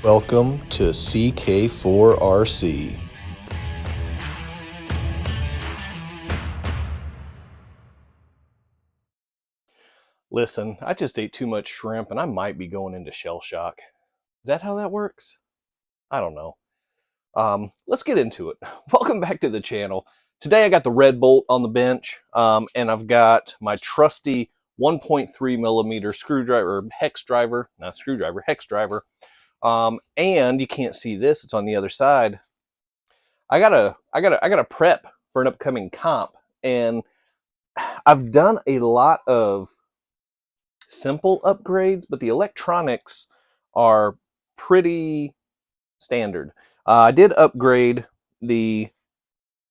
Welcome to CK4RC. Listen, I just ate too much shrimp and I might be going into shell shock. Is that how that works? I don't know. Let's get into it. Welcome back to the channel. Today I got the red bolt on the bench, and I've got my trusty 1.3 millimeter screwdriver, hex driver, not screwdriver, hex driver. And you can't see this, it's on the other side. I gotta prep for an upcoming comp, and I've done a lot of simple upgrades, but the electronics are pretty standard. I did upgrade the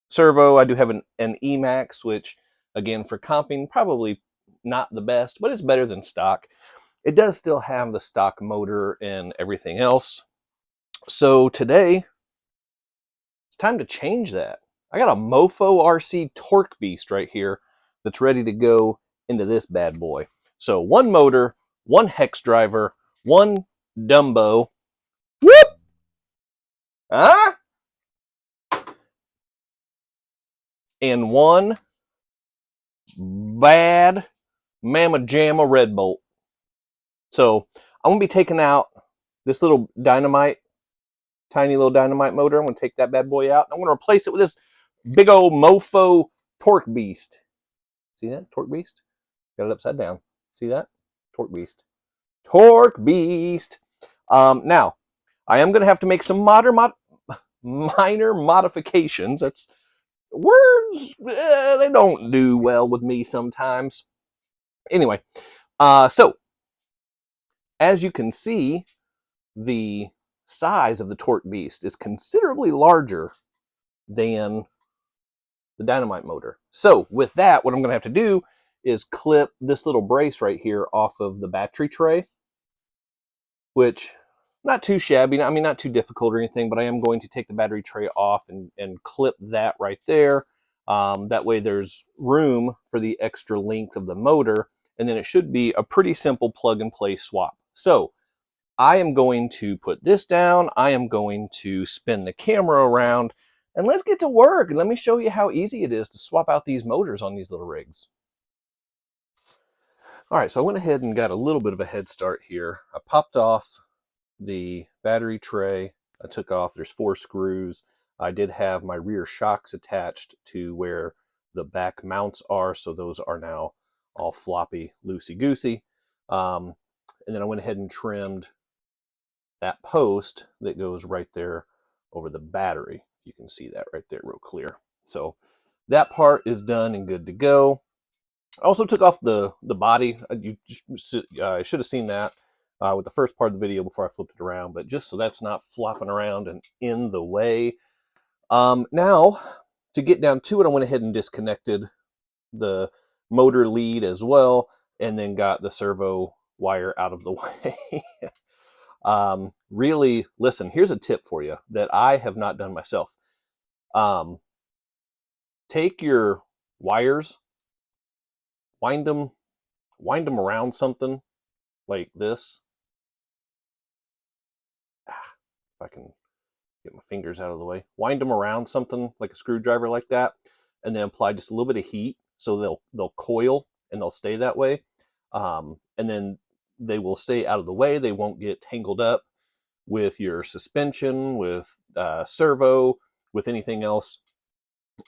servo. I do have an Emax, which again for comping probably not the best, but it's better than stock. It does still have the stock motor and everything else. So today it's time to change that. I got a MofoRC Torque Beast right here that's ready to go into this bad boy. So one motor, one hex driver, one Dumbo. Whoop! Ah! And one bad Mama Jamma red bolt. So I'm going to be taking out this little dynamite, tiny little dynamite motor. I'm going to take that bad boy out. I'm going to replace it with this big old Mofo Torque Beast. See that? Torque Beast? Got it upside down. See that? Torque Beast. Torque Beast. Now, I am going to have to make some minor modifications. That's words. They don't do well with me sometimes. Anyway, so as you can see, the size of the Torque Beast is considerably larger than the dynamite motor. So with that, what I'm going to have to do is clip this little brace right here off of the battery tray, which not too shabby. I mean, not too difficult or anything, but I am going to take the battery tray off and clip that right there. That way there's room for the extra length of the motor, and then it should be a pretty simple plug and play swap. So I am going to put this down. I am going to spin the camera around, and let's get to work. And let me show you how easy it is to swap out these motors on these little rigs. All right, so I went ahead and got a little bit of a head start here. I popped off the battery tray. I took off, there's 4 screws. I did have my rear shocks attached to where the back mounts are, so those are now all floppy, loosey-goosey. And then I went ahead and trimmed that post that goes right there over the battery. You can see that right there real clear. So that part is done and good to go. I also took off the body. You should have seen that with the first part of the video before I flipped it around, but just so that's not flopping around and in the way. Now, to get down to it, I went ahead and disconnected the motor lead as well, and then got the servo wire out of the way. Really, listen, here's a tip for you that I have not done myself. Take your wires, wind them around something like this. If I can get my fingers out of the way. Wind them around something like a screwdriver like that, and then apply just a little bit of heat so they'll coil and they'll stay that way. And then they will stay out of the way. They won't get tangled up with your suspension, with servo, with anything else,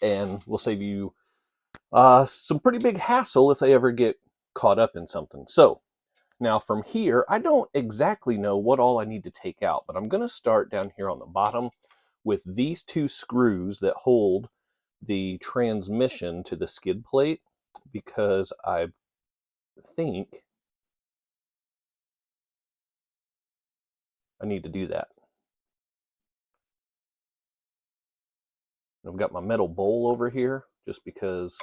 and will save you some pretty big hassle if they ever get caught up in something. So now from here, I don't exactly know what all I need to take out, but I'm going to start down here on the bottom with these 2 screws that hold the transmission to the skid plate, because I think I need to do that. I've got my metal bowl over here just because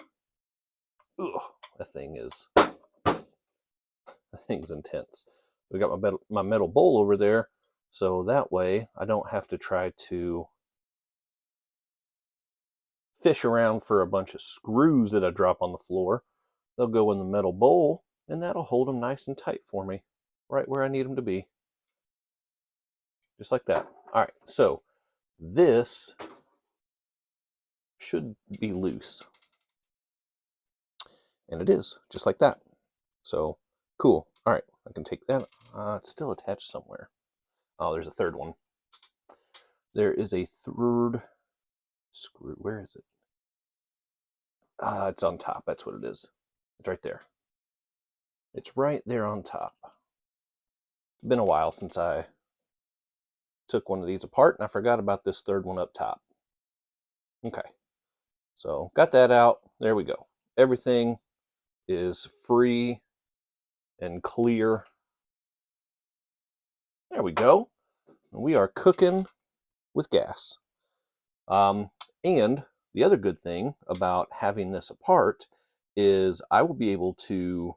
that thing's intense. We got my metal bowl over there, so that way I don't have to try to fish around for a bunch of screws that I drop on the floor. They'll go in the metal bowl, and that'll hold them nice and tight for me, right where I need them to be. just like that. All right, so this should be loose. And it is, just like that. So, cool. All right, I can take that. It's still attached somewhere. Oh, there's a third one. There is a third screw. Where is it? It's on top. That's what it is. It's right there. It's right there on top. It's been a while since I took one of these apart, and I forgot about this third one up top. Okay. So, got that out. There we go. Everything is free and clear. There we go. We are cooking with gas. And the other good thing about having this apart is I will be able to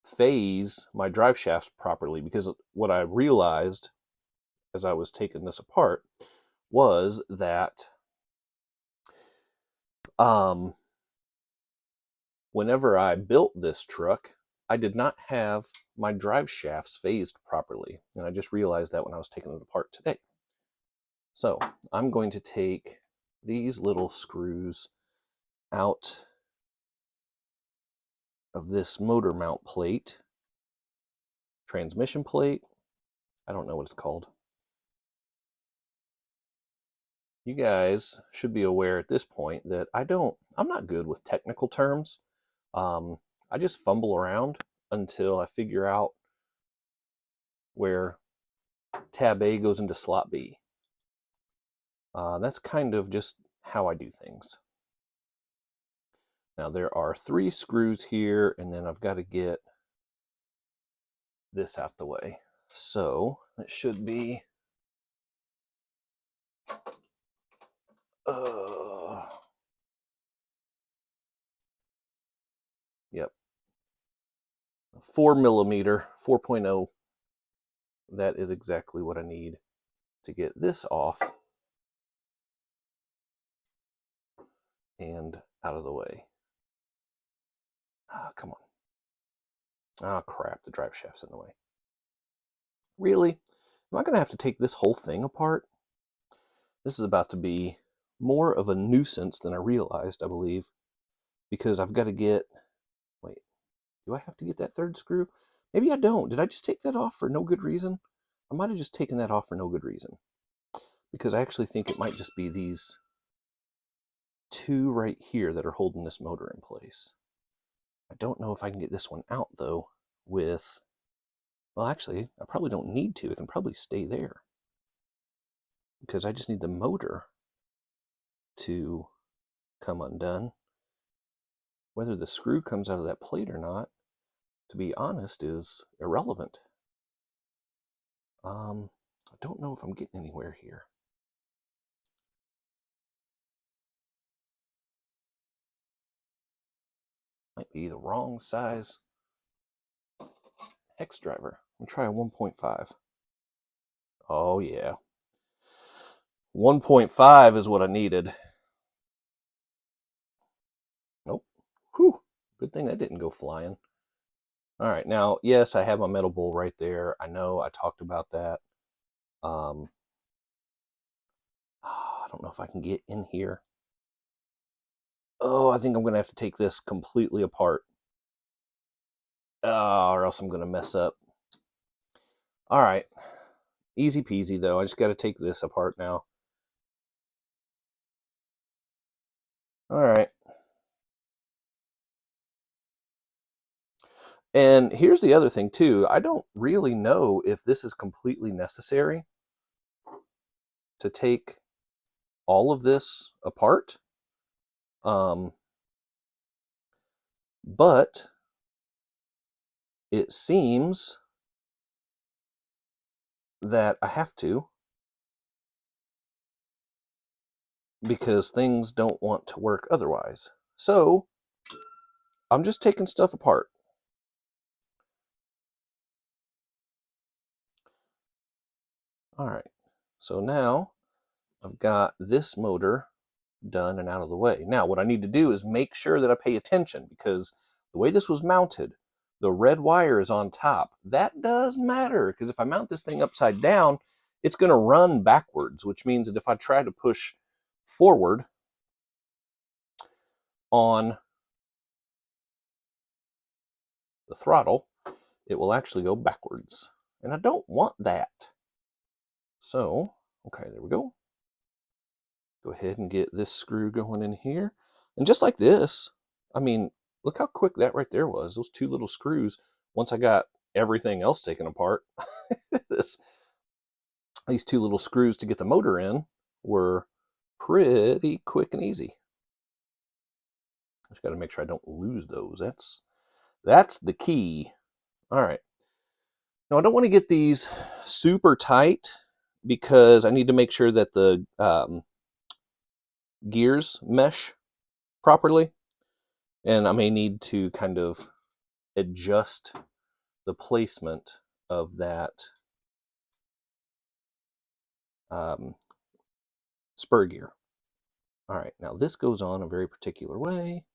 phase my drive shafts properly, because what I realized as I was taking this apart was that whenever I built this truck, I did not have my drive shafts phased properly, and I just realized that when I was taking it apart today. So I'm going to take these little screws out of this motor mount plate, transmission plate, I don't know what it's called. You guys should be aware at this point that I'm not good with technical terms. I just fumble around until I figure out where tab A goes into slot B. That's kind of just how I do things. Now there are 3 screws here, and then I've got to get this out the way. So it should be yep, 4mm, 4.0. That is exactly what I need to get this off and out of the way. Come on. Crap, the drive shaft's in the way. Really? Am I going to have to take this whole thing apart? This is about to be more of a nuisance than I realized, I believe, because I've got to get... Wait, do I have to get that third screw? Maybe I don't. Did I just take that off for no good reason? I might have just taken that off for no good reason, because I actually think it might just be these 2 right here that are holding this motor in place. I don't know if I can get this one out, though, with... Well, actually, I probably don't need to. It can probably stay there, because I just need the motor to come undone. Whether the screw comes out of that plate or not, to be honest, is irrelevant. I don't know if I'm getting anywhere here. Might be the wrong size hex driver. I'm going to try a 1.5. Oh yeah. 1.5 is what I needed. Nope. Whew. Good thing that didn't go flying. All right, now, yes, I have my metal bowl right there. I know I talked about that. I don't know if I can get in here. Oh, I think I'm going to have to take this completely apart. Or else I'm going to mess up. All right. Easy peasy, though. I just got to take this apart now. All right. And here's the other thing, too. I don't really know if this is completely necessary to take all of this apart. But it seems that I have to, because things don't want to work otherwise. So I'm just taking stuff apart. All right, so now I've got this motor done and out of the way. Now what I need to do is make sure that I pay attention, because the way this was mounted, the red wire is on top. That does matter, because if I mount this thing upside down it's going to run backwards, which means that if I try to push forward on the throttle, it will actually go backwards. And I don't want that. So, okay, there we go. Go ahead and get this screw going in here. And just like this, I mean, look how quick that right there was. Those two little screws, once I got everything else taken apart, these two little screws to get the motor in were pretty quick and easy. Just got to make sure I don't lose those. That's the key. All right. Now I don't want to get these super tight because I need to make sure that the gears mesh properly, and I may need to kind of adjust the placement of that spur gear. All right, now this goes on a very particular way.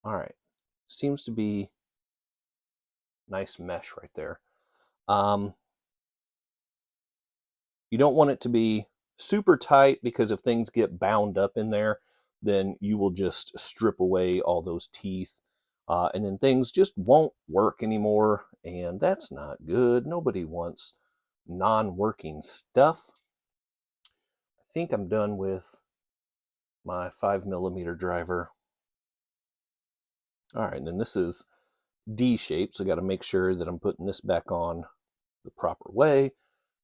All right, seems to be nice mesh right there. You don't want it to be super tight because if things get bound up in there, then you will just strip away all those teeth. And then things just won't work anymore, and that's not good. Nobody wants non-working stuff. I think I'm done with my 5mm driver. All right, and then this is D-shaped, so I got to make sure that I'm putting this back on the proper way,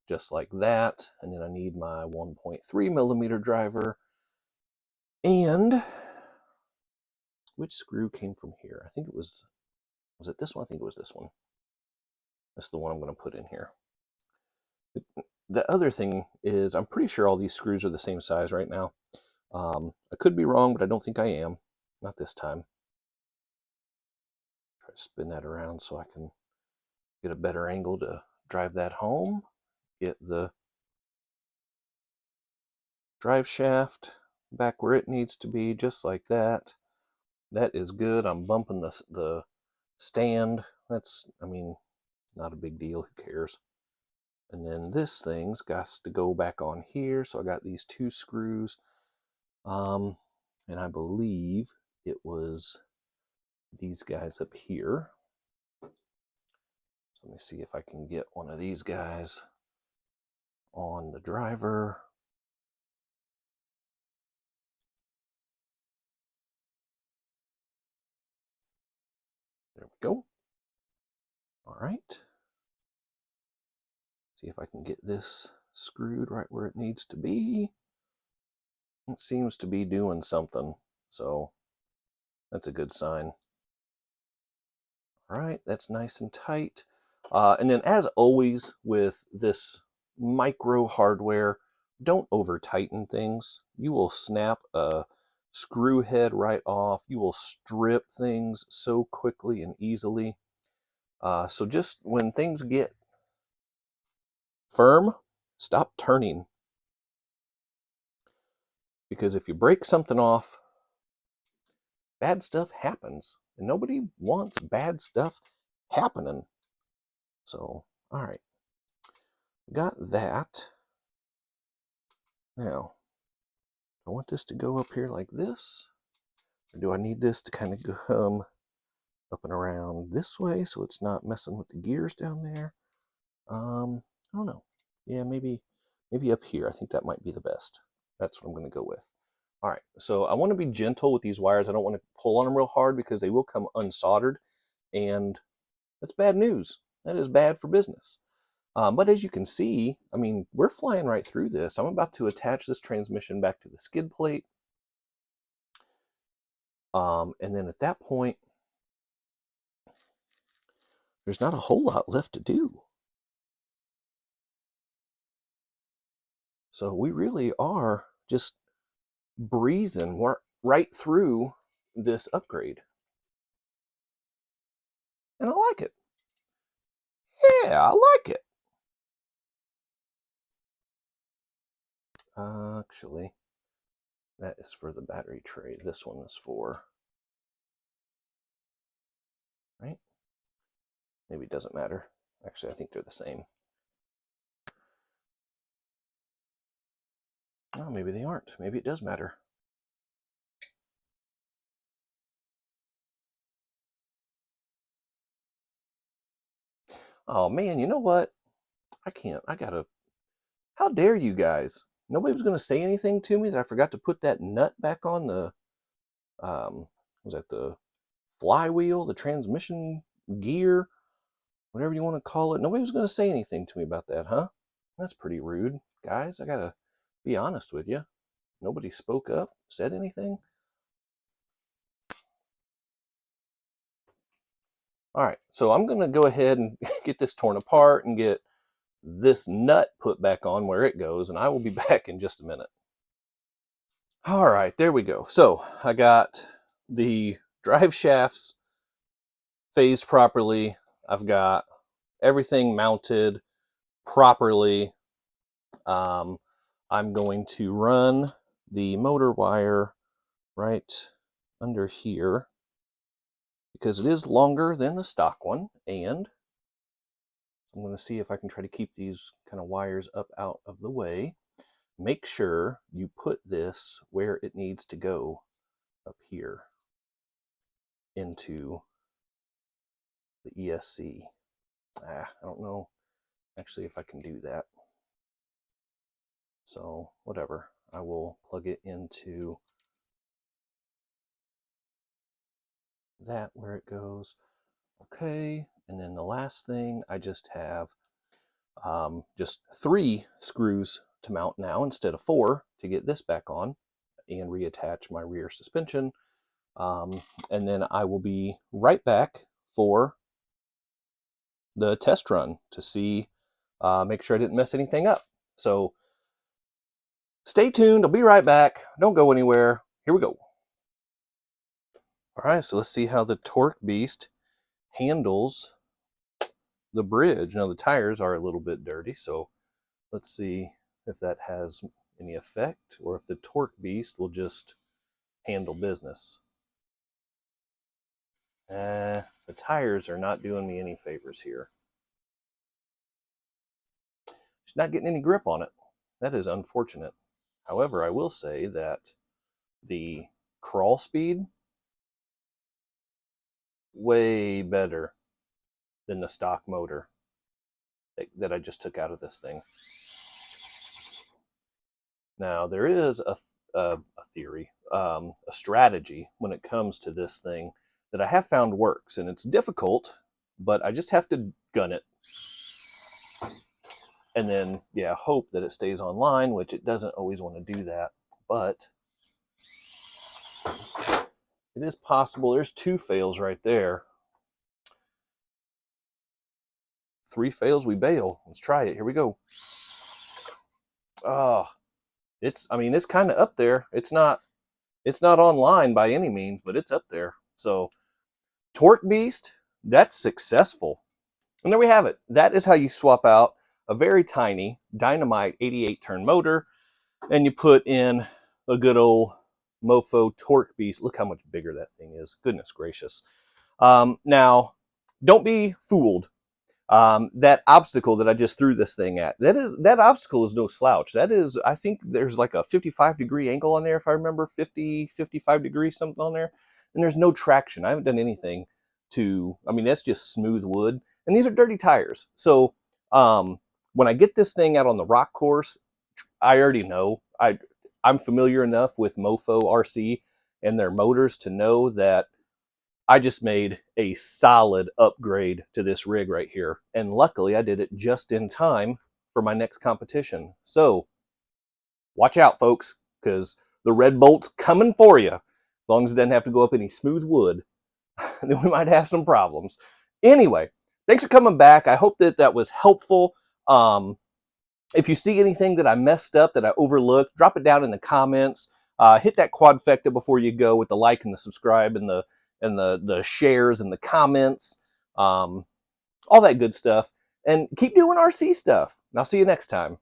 just like that. And then I need my 1.3mm driver. And which screw came from here? I think it was it this one? I think it was this one. That's the one I'm going to put in here. The other thing is I'm pretty sure all these screws are the same size right now. I could be wrong, but I don't think I am. Not this time. Try to spin that around so I can get a better angle to drive that home. Get the drive shaft back where it needs to be, just like that. That is good. I'm bumping the stand. That's, I mean, not a big deal. Who cares? And then this thing's got to go back on here. So I got these two screws. And I believe it was these guys up here. So let me see if I can get one of these guys on the driver. There we go. All right. See if I can get this screwed right where it needs to be. It seems to be doing something, so that's a good sign. All right, that's nice and tight. And then as always with this micro hardware, don't over tighten things. You will snap a screw head right off. You will strip things so quickly and easily. So just when things get firm, stop turning. Because if you break something off, bad stuff happens. And nobody wants bad stuff happening. So, all right. Got that. Now, I want this to go up here like this. Or do I need this to kind of come up and around this way so it's not messing with the gears down there? I don't know. Yeah, maybe up here. I think that might be the best. That's what I'm going to go with. All right, so I want to be gentle with these wires. I don't want to pull on them real hard because they will come unsoldered, and that's bad news. That is bad for business. But as you can see, I mean, we're flying right through this. I'm about to attach this transmission back to the skid plate. And then at that point, there's not a whole lot left to do. So we really are just breezing right through this upgrade. And I like it. Yeah, I like it. Actually, that is for the battery tray. This one is for, right? Maybe it doesn't matter. Actually, I think they're the same. Oh, maybe they aren't. Maybe it does matter. Oh man, you know what? I can't. I gotta. How dare you guys? Nobody was gonna say anything to me that I forgot to put that nut back on the. Was that the flywheel, the transmission gear, whatever you want to call it? Nobody was gonna say anything to me about that, huh? That's pretty rude, guys. I gotta be honest with you. Nobody spoke up, said anything. All right, so I'm gonna go ahead and get this torn apart and get this nut put back on where it goes, and I will be back in just a minute. All right, there we go. So I got the drive shafts phased properly. I've got everything mounted properly. I'm going to run the motor wire right under here because it is longer than the stock one, and I'm going to see if I can try to keep these kind of wires up out of the way. Make sure you put this where it needs to go up here into the ESC. I don't know actually if I can do that. So whatever, I will plug it into that where it goes. Okay, and then the last thing, I just have just 3 screws to mount now instead of 4 to get this back on and reattach my rear suspension. And then I will be right back for the test run to see, make sure I didn't mess anything up. So stay tuned. I'll be right back. Don't go anywhere. Here we go. All right, so let's see how the Torque Beast handles the bridge. Now the tires are a little bit dirty, so let's see if that has any effect or if the Torque Beast will just handle business. The tires are not doing me any favors here. It's not getting any grip on it. That is unfortunate. However, I will say that the crawl speed, way better than the stock motor that I just took out of this thing. Now, there is a theory, a strategy when it comes to this thing that I have found works, and it's difficult, but I just have to gun it. And then, yeah, hope that it stays online, which it doesn't always want to do that, but it is possible. There's 2 fails right there. 3 fails, we bail. Let's try it. Here we go. Oh, it's kind of up there. It's not online by any means, but it's up there. So Torque Beast, that's successful. And there we have it. That is how you swap out a very tiny Dynamite 88 turn motor and you put in a good old Mofo Torque Beast. Look how much bigger that thing is. Goodness gracious. Now, don't be fooled. That obstacle that I just threw this thing at, that obstacle is no slouch. That is, I think there's like a 55-degree angle on there, if I remember, 55 degrees, something on there. And there's no traction. I haven't done anything to, that's just smooth wood. And these are dirty tires. So when I get this thing out on the rock course, I already know. I'm familiar enough with MofoRC and their motors to know that I just made a solid upgrade to this rig right here. And luckily I did it just in time for my next competition. So watch out, folks, because the red bolt's coming for you. As long as it doesn't have to go up any smooth wood, then we might have some problems. Anyway, thanks for coming back. I hope that was helpful. If you see anything that I messed up, that I overlooked, drop it down in the comments. Hit that quadfecta before you go with the like and the subscribe and the shares and the comments, all that good stuff. And keep doing RC stuff. And I'll see you next time.